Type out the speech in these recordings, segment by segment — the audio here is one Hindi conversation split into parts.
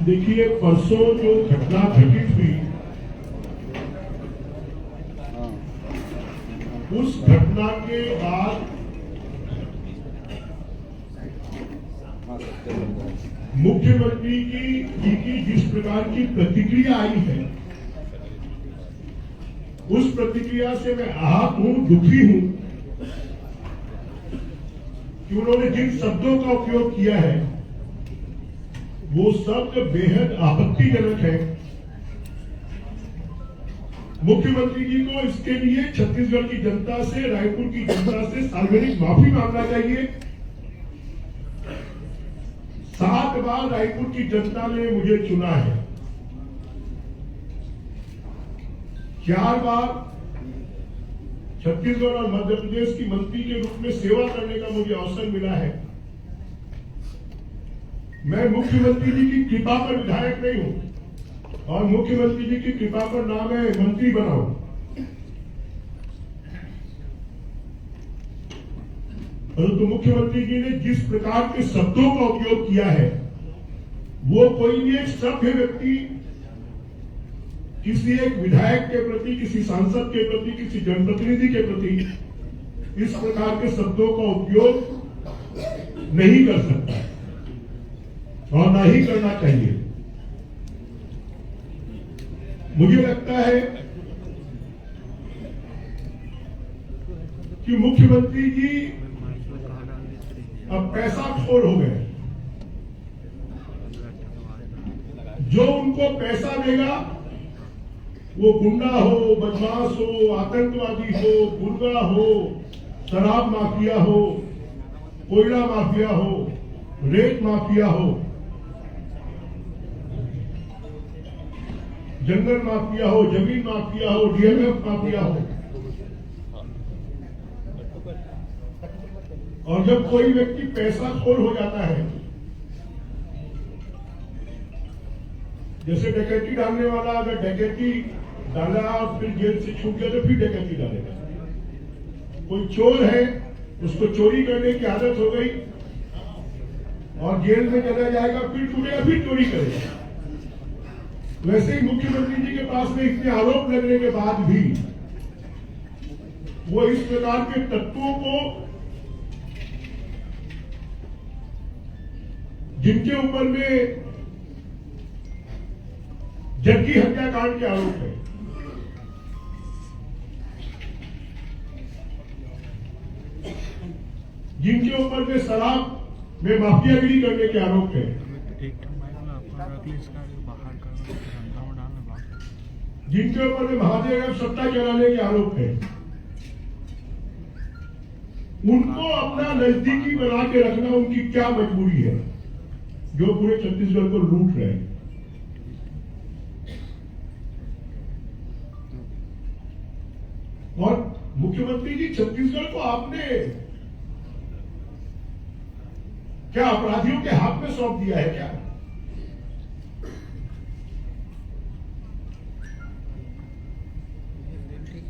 देखिए, परसों जो घटना घटित हुई, उस घटना के बाद मुख्यमंत्री की जिस प्रकार की प्रतिक्रिया आई है, उस प्रतिक्रिया से मैं आहत हूं, दुखी हूं कि उन्होंने जिन शब्दों का उपयोग किया है वो शब्द बेहद आपत्तिजनक है। मुख्यमंत्री जी को इसके लिए छत्तीसगढ़ की जनता से, रायपुर की जनता से सार्वजनिक माफी मांगना चाहिए। 7 बार रायपुर की जनता ने मुझे चुना है, 4 बार छत्तीसगढ़ और मध्य प्रदेश की मंत्री के रूप में सेवा करने का मुझे अवसर मिला है। मैं मुख्यमंत्री जी की कृपा पर विधायक नहीं हूं और मुख्यमंत्री जी की कृपा पर ना मैं मंत्री बना हूं। परंतु मुख्यमंत्री जी ने जिस प्रकार के शब्दों का उपयोग किया है, वो कोई भी एक सभ्य व्यक्ति किसी एक विधायक के प्रति, किसी सांसद के प्रति, किसी जनप्रतिनिधि के प्रति इस प्रकार के शब्दों का उपयोग नहीं कर सकता और ना ही करना चाहिए। मुझे लगता है कि मुख्यमंत्री जी अब पैसा खोर हो गए। जो उनको पैसा देगा वो गुंडा हो, बदमाश हो, आतंकवादी हो, गुर्गा हो, शराब माफिया हो, कोयला माफिया हो, रेत माफिया हो, जंगल माफिया हो, जमीन माफिया हो, डीएमएफ माफिया हो। और जब कोई व्यक्ति पैसा खोर हो जाता है, जैसे डकैती डालने वाला अगर डकैती डाला और फिर जेल से छूट गया तो फिर डकैती डालेगा। कोई चोर है, उसको चोरी करने की आदत हो गई और जेल में चला जाएगा, फिर छूटेगा, फिर चोरी करेगा। वैसे ही मुख्यमंत्री जी के पास में इतने आरोप लगने के बाद भी वो इस प्रकार के तत्वों को, जिनके ऊपर में जग्गी हत्याकांड के आरोप है, जिनके ऊपर में शराब में माफियागिरी करने के आरोप है, जिनके ऊपर में महादेव सत्ता चलाने के आरोप है, उनको अपना नजदीकी बना के रखना उनकी क्या मजबूरी है, जो पूरे छत्तीसगढ़ को लूट रहे हैं। और मुख्यमंत्री जी, छत्तीसगढ़ को आपने क्या अपराधियों के हाथ में सौंप दिया है क्या?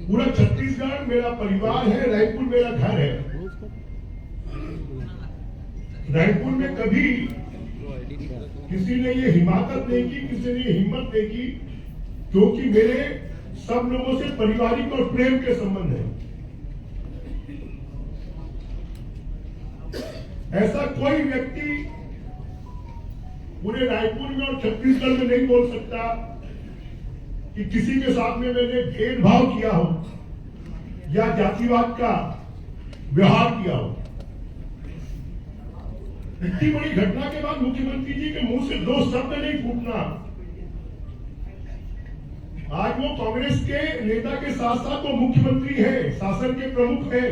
पूरा छत्तीसगढ़ मेरा परिवार है, रायपुर मेरा घर है। रायपुर में कभी किसी ने ये हिमाकत नहीं की, किसी ने ये हिम्मत नहीं की, क्योंकि मेरे सब लोगों से पारिवारिक और प्रेम के संबंध है। ऐसा कोई व्यक्ति पूरे रायपुर में और छत्तीसगढ़ में नहीं बोल सकता कि किसी के साथ में मैंने भेदभाव किया हो या जातिवाद का व्यवहार किया हो। इतनी बड़ी घटना के बाद मुख्यमंत्री जी के मुंह से 2 शब्द नहीं फूटना। आज वो कांग्रेस के नेता के साथ साथ वो मुख्यमंत्री है, शासन के प्रमुख है।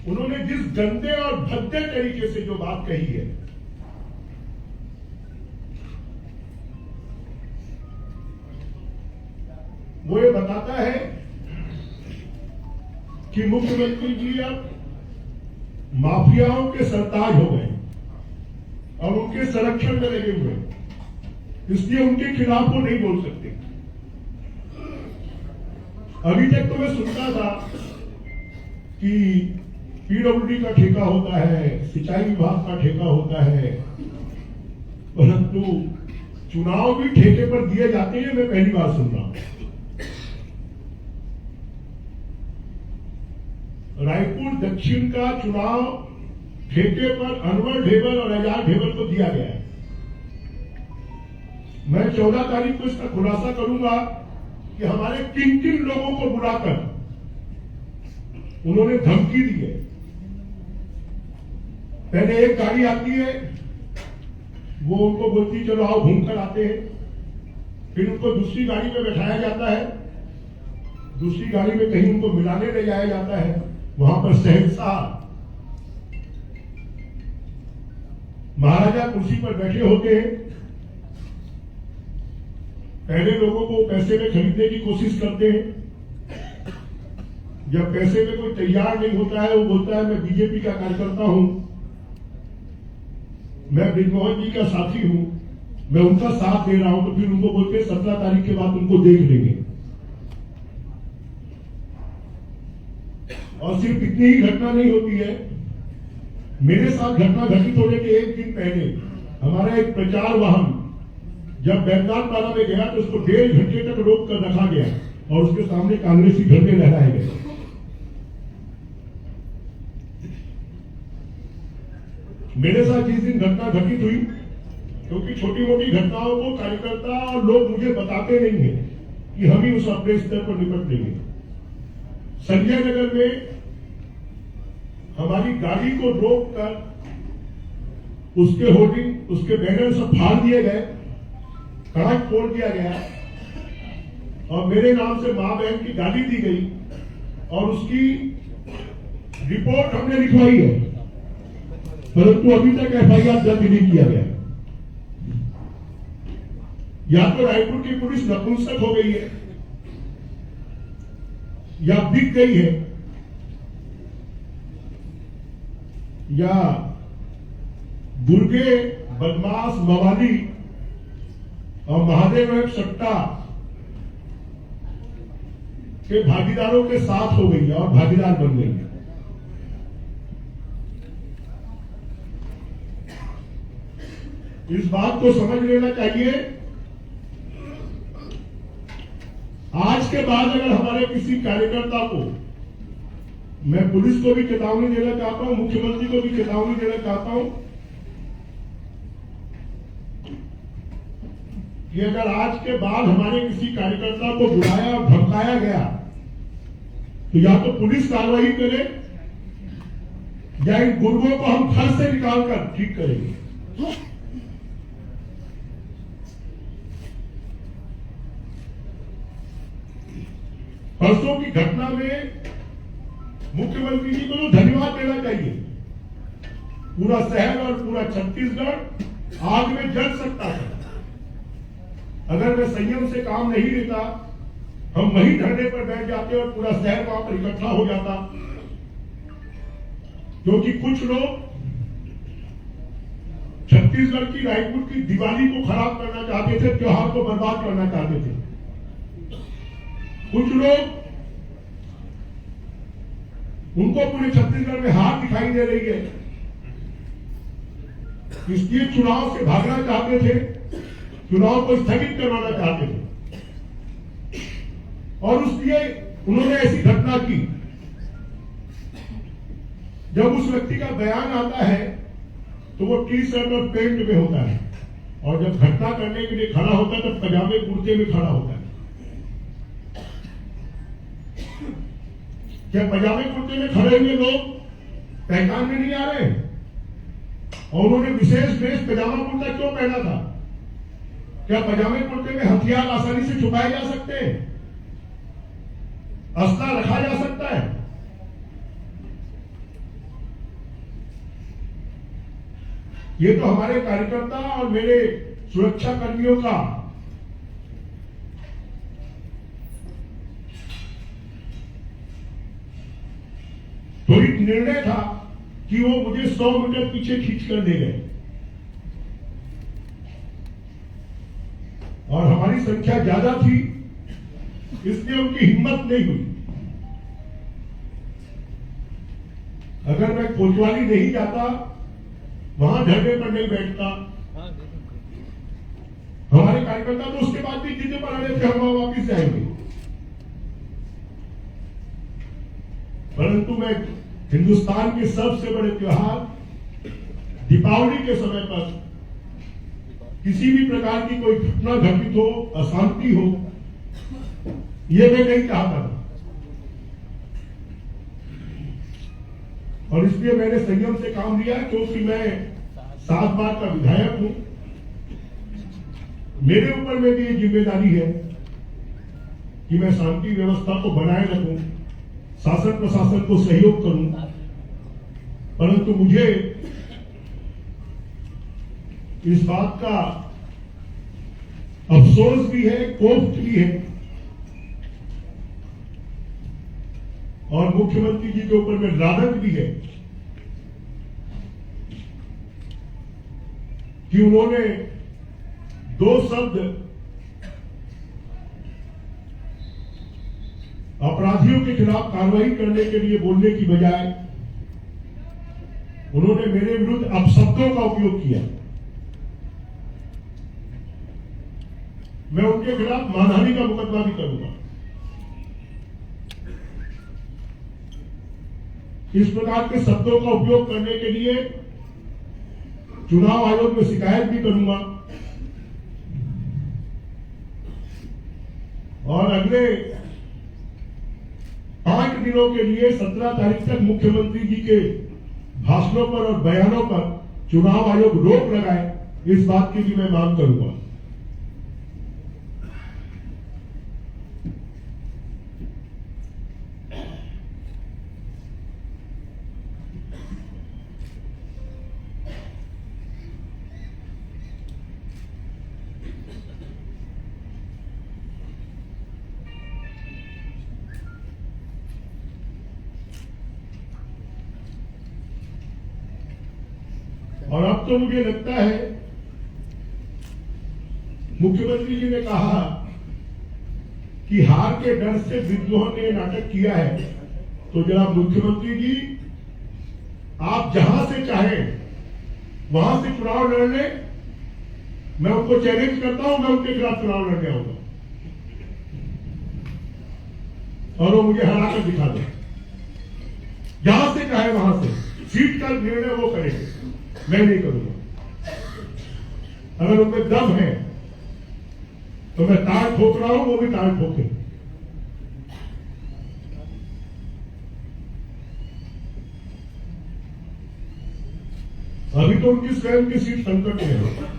उन्होंने जिस गंदे और भद्दे तरीके से जो बात कही है, वो ये बताता है कि मुख्यमंत्री जी अब माफियाओं के सरताज हो गए और उनके संरक्षण में लगे हुए, इसलिए उनके खिलाफ वो नहीं बोल सकते। अभी तक तो मैं सुनता था कि पीडब्ल्यूडी का ठेका होता है, सिंचाई विभाग का ठेका होता है, परंतु तो चुनाव भी ठेके पर दिए जाते हैं, मैं पहली बार सुन रहा हूं। रायपुर दक्षिण का चुनाव ठेके पर अनवर ढेबर और एजाज ढेबर को दिया गया है। मैं 14 तारीख को इसका खुलासा करूंगा कि हमारे किन किन लोगों को बुलाकर उन्होंने धमकी दी है। पहले एक गाड़ी आती है, वो उनको बोलती चलो आओ घूम कर आते हैं, फिर उनको दूसरी गाड़ी में बैठाया जाता है, दूसरी गाड़ी में कहीं उनको मिलाने ले जाया जाता है, वहां पर शहंशाह महाराजा कुर्सी पर बैठे होते हैं। पहले लोगों को पैसे में खरीदने की कोशिश करते हैं, जब पैसे में कोई तैयार नहीं होता है, वो बोलता है मैं बीजेपी का कार्यकर्ता हूं, मैं ब्रिजमोहन जी का साथी हूं, मैं उनका साथ दे रहा हूं, तो फिर उनको बोलते हैं 17 तारीख के बाद उनको देख लेंगे। और सिर्फ इतनी ही घटना नहीं होती है, मेरे साथ घटना घटित होने के एक दिन पहले हमारा एक प्रचार वाहन जब बैद्यनाथ पारा में गया तो उसको 1.5 घंटे तक रोक कर रखा गया और उसके सामने कांग्रेसी झंडे लहराए गए। मेरे साथ जिस दिन घटना घटित हुई, क्योंकि छोटी मोटी घटनाओं को कार्यकर्ता और लोग मुझे बताते नहीं है कि हम ही उस अपने स्तर पर निपट लेंगे। संजय नगर में हमारी गाड़ी को रोककर उसके होर्डिंग, उसके बैनर सब फाड़ दिए गए, कांच फोड़ दिया गया और मेरे नाम से मां बहन की गाली दी गई और उसकी रिपोर्ट हमने लिखवाई है, परंतु अभी तक एफआईआर दर्ज नहीं किया गया। या तो रायपुर की पुलिस नपुंसक हो गई है या बिक गई है, या गुर्गे, बदमाश, मवाली और महादेव सट्टा के भागीदारों के साथ हो गई है और भागीदार बन गई है। इस बात को समझ लेना चाहिए। आज के बाद अगर हमारे किसी कार्यकर्ता को, मैं पुलिस को भी चेतावनी देना चाहता हूं, मुख्यमंत्री को भी चेतावनी देना चाहता हूं कि अगर आज के बाद हमारे किसी कार्यकर्ता को बुलाया और धमकाया गया तो या तो पुलिस कार्रवाई करे या इन गुर्गों को हम घर से निकालकर ठीक करेंगे। परसों की घटना में मुख्यमंत्री जी को तो धन्यवाद देना चाहिए। पूरा शहर और पूरा छत्तीसगढ़ आग में जल सकता है अगर मैं संयम से काम नहीं लेता। हम वहीं धरने पर बैठ जाते और पूरा शहर वहां पर इकट्ठा हो जाता, क्योंकि कुछ लोग छत्तीसगढ़ की, रायपुर की दिवाली को खराब करना चाहते थे, त्योहार को बर्बाद करना चाहते थे। कुछ लोग, उनको पूरे छत्तीसगढ़ में हार दिखाई दे रही है, इसलिए चुनाव से भागना चाहते थे, चुनाव को स्थगित करवाना चाहते थे और उसलिए उन्होंने ऐसी घटना की। जब उस व्यक्ति का बयान आता है तो वो टी शर्ट और पेंट में होता है और जब घटना करने के लिए खड़ा होता है तब पजामे कुर्ते में खड़ा होता है। क्या पजामे कुर्ते में खड़े हुए लोग पहचान में नहीं आ रहे? और उन्होंने विशेष ड्रेस पजामा कुर्ता क्यों पहना था? क्या पजामे कुर्ते में हथियार आसानी से छुपाए जा सकते हैं? असला रखा जा सकता है? ये तो हमारे कार्यकर्ता और मेरे सुरक्षा कर्मियों का त्वरित निर्णय था कि वो मुझे 100 मीटर पीछे खींचकर ले गए और हमारी संख्या ज्यादा थी, इसलिए उनकी हिम्मत नहीं हुई। अगर मैं कोतवाली नहीं जाता, वहां धरने पर नहीं बैठता, निकलता तो उसके बाद भी जितने बनाने थे हम वापिस जाएंगे। परंतु मैं हिंदुस्तान के सबसे बड़े त्योहार दीपावली के समय पर किसी भी प्रकार की कोई घटना घटित हो, अशांति हो, ये मैं नहीं चाहता था। और इसलिए मैंने संयम से काम लिया, क्योंकि मैं 7 बार का विधायक हूं। मेरे ऊपर में भी ये जिम्मेदारी है कि मैं शांति व्यवस्था को बनाए रखूं, शासन प्रशासन को सहयोग करूं। परंतु मुझे इस बात का अफसोस भी है, कोफ्त भी है, और मुख्यमंत्री जी के ऊपर में लानत भी है कि उन्होंने 2 शब्द अपराधियों के खिलाफ कार्रवाई करने के लिए बोलने की बजाय उन्होंने मेरे विरुद्ध अपशब्दों का उपयोग किया। मैं उनके खिलाफ मानहानि का मुकदमा भी करूंगा। इस प्रकार के शब्दों का उपयोग करने के लिए चुनाव आयोग में शिकायत भी करूंगा। और अगले 5 दिनों के लिए 17 तारीख तक मुख्यमंत्री जी के भाषणों पर और बयानों पर चुनाव आयोग रोक लगाए, इस बात की भी मैं मांग करूंगा। और अब तो मुझे लगता है, मुख्यमंत्री जी ने कहा कि हार के डर से विद्रोह ने नाटक किया है, तो जनाब मुख्यमंत्री जी, आप जहां से चाहें वहां से चुनाव लड़ लें। मैं उनको चैलेंज करता हूं, मैं उनके खिलाफ चुनाव लड़ने आऊंगा और वो मुझे हरा कर दिखा दे। जहां से चाहे वहां से सीट का निर्णय वो करेंगे, मैं नहीं करूंगा। अगर उनमें दम है तो मैं ताल ठोक रहा हूं, वो भी ताल ठोके। अभी तो उनकी स्वयं की सीट संकट में है।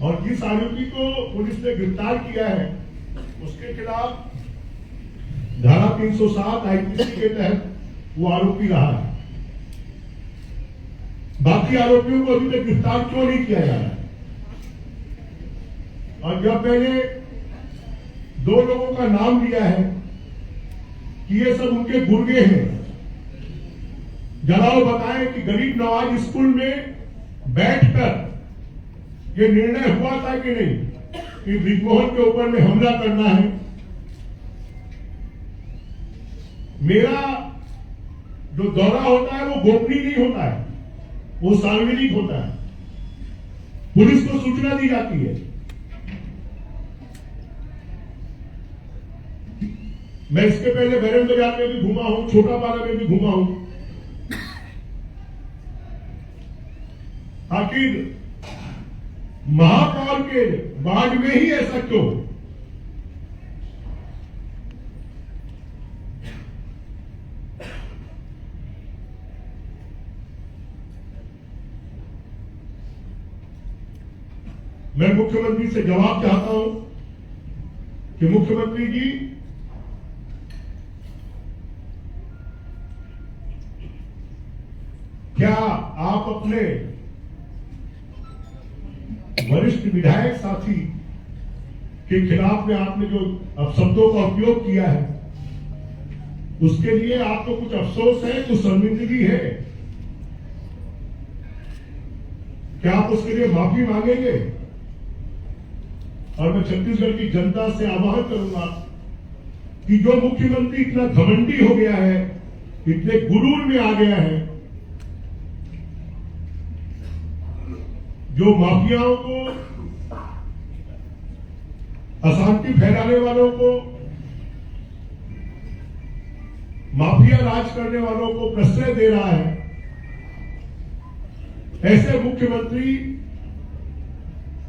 और जिस आरोपी को पुलिस ने गिरफ्तार किया है, उसके खिलाफ धारा 307 आईपीसी के तहत वो आरोपी रहा है। बाकी आरोपियों को अभी तक गिरफ्तार क्यों नहीं किया जा रहा है? और जब मैंने 2 लोगों का नाम लिया है कि ये सब उनके गुर्गे हैं, जरा वो बताएं कि गरीब नवाज स्कूल में बैठकर ये निर्णय हुआ था कि नहीं कि ब्रिजमोहन के ऊपर में हमला करना है। मेरा जो दौरा होता है वो गोपनीय नहीं होता है, वो सार्वजनिक होता है। पुलिस को सूचना दी जाती है। मैं इसके पहले बैरन बाजार में भी घूमा हूं, छोटा पारा में भी घूमा हूं। आखिर महापौर के वार्ड में ही ऐसा क्यों? मैं मुख्यमंत्री से जवाब चाहता हूं कि मुख्यमंत्री जी, क्या आप अपने वरिष्ठ विधायक साथी के खिलाफ में आपने जो अपशब्दों का उपयोग किया है, उसके लिए आपको कुछ अफसोस है, कुछ शर्मिंदगी है? क्या आप उसके लिए माफी मांगेंगे? और मैं छत्तीसगढ़ की जनता से आह्वान करूंगा कि जो मुख्यमंत्री इतना घमंडी हो गया है, इतने गुरूर में आ गया है, जो माफियाओं को, अशांति फैलाने वालों को, माफिया राज करने वालों को प्रश्रय दे रहा है, ऐसे मुख्यमंत्री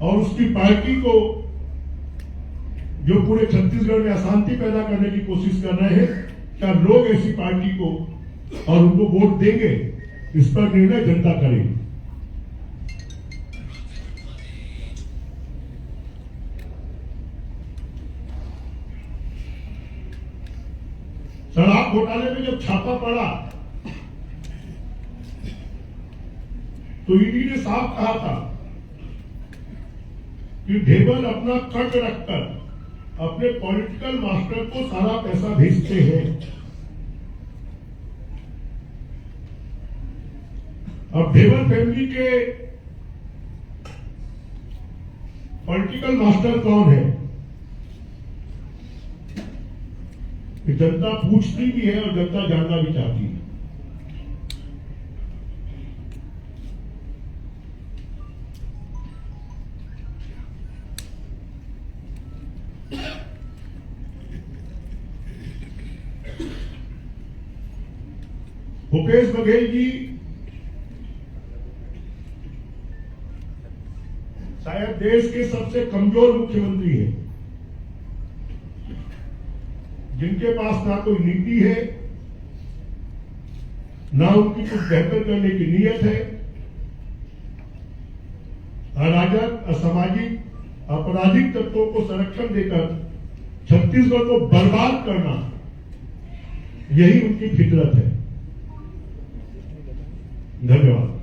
और उसकी पार्टी को जो पूरे छत्तीसगढ़ में अशांति पैदा करने की कोशिश कर रहे हैं, क्या लोग ऐसी पार्टी को और उनको वोट देंगे? इस पर निर्णय जनता करेगी। शराब घोटाले में जब छापा पड़ा तो ईडी ने साफ कहा था कि ढेबर अपना कट रखकर अपने पॉलिटिकल मास्टर को सारा पैसा भेजते हैं। अब ढेबर फैमिली के पॉलिटिकल मास्टर कौन है, जनता पूछती भी है और जनता जानना भी चाहती है। भूपेश बघेल जी शायद देश के सबसे कमजोर मुख्यमंत्री हैं, जिनके पास ना कोई नीति है, ना उनकी कुछ बेहतर करने की नीयत है। अराजक, असामाजिक, आपराधिक तत्वों को संरक्षण देकर छत्तीसगढ़ को बर्बाद करना, यही उनकी फितरत है। धन्यवाद।